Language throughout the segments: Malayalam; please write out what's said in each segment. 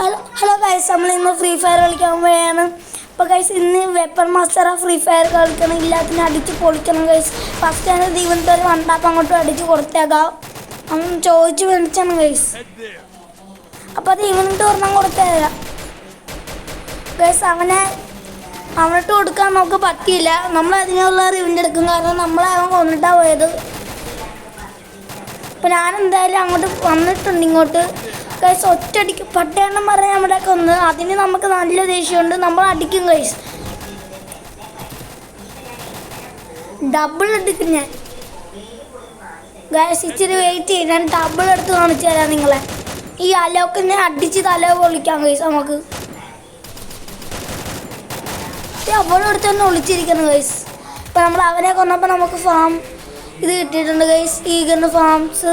ഹലോ ഗൈസ്, നമ്മൾ ഇന്ന് ഫ്രീ ഫയർ കളിക്കാൻ പോവുകയാണ്. അപ്പോൾ ഗൈസ്, ഇന്ന് വെപ്പൺ മാസ്റ്ററാ ഫ്രീ ഫയർ കളിക്കണം, എല്ലാത്തിനും അടിച്ച് പൊളിക്കണം ഗൈസ്. ഫസ്റ്റ് തന്നെ ദീപത്തെ ഒരു വണ്ടാപ്പം അങ്ങോട്ടും അടിച്ച് കൊടുത്തേക്കാം. അവൻ ചോദിച്ച് മേടിച്ചാണ് ഗൈസ്. അപ്പോൾ അത് ഇവനിട്ട് ഒരെണ്ണം കൊടുത്തേക്കാം ഗൈസ്. അവനിട്ട് കൊടുക്കാൻ നമുക്ക് പറ്റിയില്ല. നമ്മൾ അതിനുള്ള റിവെഞ്ച് എടുക്കും, കാരണം നമ്മളെ അവൻ കൊന്നിട്ടാണ് പോയത്. അപ്പോൾ ഞാൻ എന്തായാലും അങ്ങോട്ട് വന്നിട്ടുണ്ട് ഇങ്ങോട്ട് ഗൈസ്. ഒറ്റയടിക്ക് പട്ടയെണ്ണം പറഞ്ഞാൽ നമ്മുടെ കൊന്ന്. അതിന് നമുക്ക് നല്ല ദേഷ്യമുണ്ട്, നമ്മൾ അടിക്കും ഗൈസ്. ഡബിൾ എടുക്കും ഞാൻ ഗൈസ്. ഇച്ചിരി വെയിറ്റ് ചെയ്യും, ഞാൻ ഡബിൾ എടുത്ത് കാണിച്ചു തരാം നിങ്ങളെ. ഈ അലോക്കിനെ അടിച്ച് തല പൊളിക്കാം ഗൈസ് നമുക്ക്. അവളുടെ അടുത്ത് തന്നെ ഒളിച്ചിരിക്കണം ഗൈസ്. ഇപ്പം നമ്മൾ അവനെ കൊന്നപ്പോൾ നമുക്ക് ഫാം ഇത് കിട്ടിയിട്ടുണ്ട് ഗൈസ്, ഈഗറിന് ഫാംസ്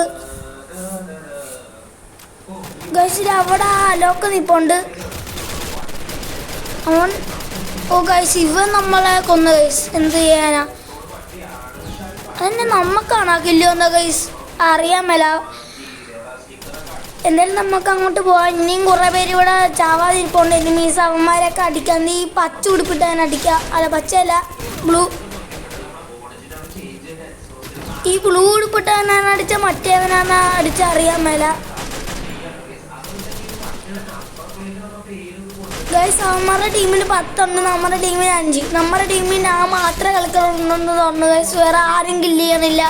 ഗൈസ്. അവിടെ അലോക്ക് നിൽപ്പുണ്ട് അവൻ. ഓ ഗൈസ്, ഇവൻ നമ്മളെ കൊന്നു ഗൈസ്. എന്ത് ചെയ്യാനാ, അതിനെ നമുക്കാണോ കില്ലുവന്ന ഗൈസ്, അറിയാൻ മേല. എന്തായാലും നമുക്ക് അങ്ങോട്ട് പോവാം. ഇനിയും കുറേ പേര് ഇവിടെ ചാവാതിരിപ്പുണ്ട്. എനിമീസ് അവന്മാരൊക്കെ അടിക്കാൻ ഈ പച്ച ഉടുപ്പിട്ട് ഞാൻ അടിക്കാം. അല്ല, പച്ചയല്ല, ബ്ലൂ. ഈ ബ്ലൂ ഉടുപ്പിട്ട് ഞാൻ അടിച്ച മറ്റേവനാണ് അടിച്ച, അറിയാൻ മേല ഗൈസ്. അവന്മാരുടെ ടീമിൽ 10 ഉണ്ട്, നമ്മുടെ ടീമിൽ 5. നമ്മുടെ ടീമിൽ ഞാൻ മാത്രമേ കളിക്കുന്നുണ്ടെന്ന് തോന്നുന്നു ഗൈസ്. വേറെ ആരും കില്ല് ചെയ്യണില്ല.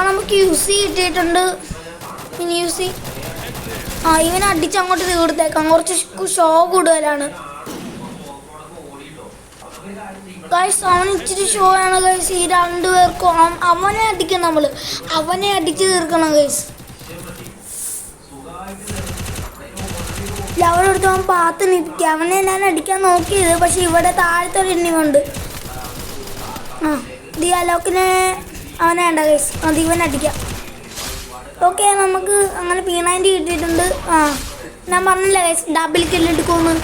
നമുക്ക് യൂസി കിട്ടിയിട്ടുണ്ട്. ഇനി യൂസി ഇവനെ അടിച്ച് അങ്ങോട്ട് തീർത്തേക്കാം. കുറച്ച് ഷോ കൂടുതലാണ് ഗൈസ്. അവൻ ഇച്ചിരി ഷോ ആണ് ഗൈസ്. ഈ 2 പേർക്കും അവനെ അടിക്കണം, അവനെ അടിച്ച് തീർക്കണം ഗൈസ്. അവനെടുത്ത് അവൻ പാത്ത് നിൽക്കുക. അവനെ ഞാൻ അടിക്കാൻ നോക്കിയത്, പക്ഷെ ഇവിടെ താഴത്തെ ഒരു എണ്ണിയുണ്ട്. അലോക്കിനെ അവനെ വേണ്ട ഗൈസ്, അത് ഇവൻ അടിക്കാം. ഓക്കെ, നമുക്ക് അങ്ങനെ P90 കിട്ടിയിട്ടുണ്ട്. ഞാൻ പറഞ്ഞില്ല ഗൈസ്, ഡബിൾ കില്ല് എടുക്കുമെന്ന്.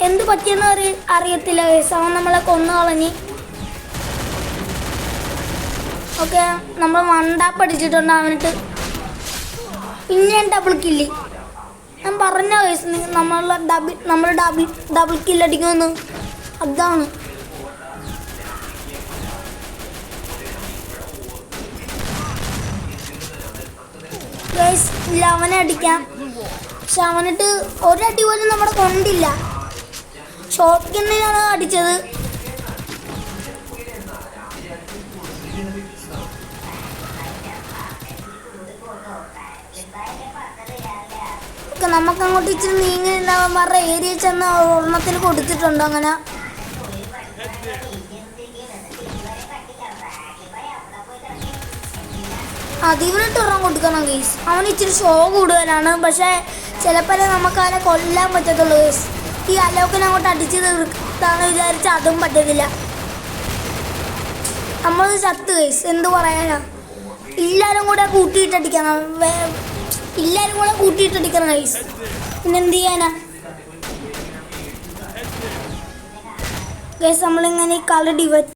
എന്ത് പറ്റിയെന്ന് അറിയത്തില്ല ഗൈസ്. അവൻ നമ്മളെ കൊന്നു കളഞ്ഞി. ഓക്കെ, നമ്മൾ വണ്ടാപ്പ് അടിച്ചിട്ടുണ്ട് അവനിട്ട്. പിന്നെ ഡബിൾ കില്ല്. ഞാൻ പറഞ്ഞ ഗൈസ്, നമ്മൾ ഡബിൾ കില്ല് അടിക്കുമെന്ന്. അതാണ് ഗൈസ്. ഇല്ല, അവനെ അടിക്കാം, പക്ഷെ അവനിട്ട് ഒരടി പോലും നമ്മുടെ കൊണ്ടില്ല. ഷോട്ട് ഗണ്ണിനാണ് അടിച്ചത്. നമുക്ക് അങ്ങോട്ട് ഇച്ചിരി നീങ്ങിണ്ടാവാൻ ഏരിയ ചെന്ന് ഒരെണ്ണത്തിന് കൊടുത്തിട്ടുണ്ട്. അങ്ങനെ അതിവനിട്ട് ഒരെണ്ണം കൊടുക്കണം ഗൈസ്. അവന് ഇച്ചിരി ഷോ കൂടുതലാണ്, പക്ഷേ ചിലപ്പോൾ നമുക്ക് അവനെ കൊല്ലാൻ പറ്റത്തുള്ളൂ ഗൈസ്. ഈ അലോക്കിനെ അങ്ങോട്ട് അടിച്ച് തീർത്താന്ന് വിചാരിച്ച അതും പറ്റത്തില്ല. നമ്മൾ ചത്ത് ഗൈസ്, എന്ത് പറയാനാ. എല്ലാവരും കൂടെ കൂട്ടിയിട്ടടിക്കണം, എല്ലാവരും കൂടെ കൂട്ടിയിട്ടടിക്കണം ഗൈസ്. പിന്നെന്ത് ചെയ്യാനാ ഗൈസ്. നമ്മളിങ്ങനെ കളി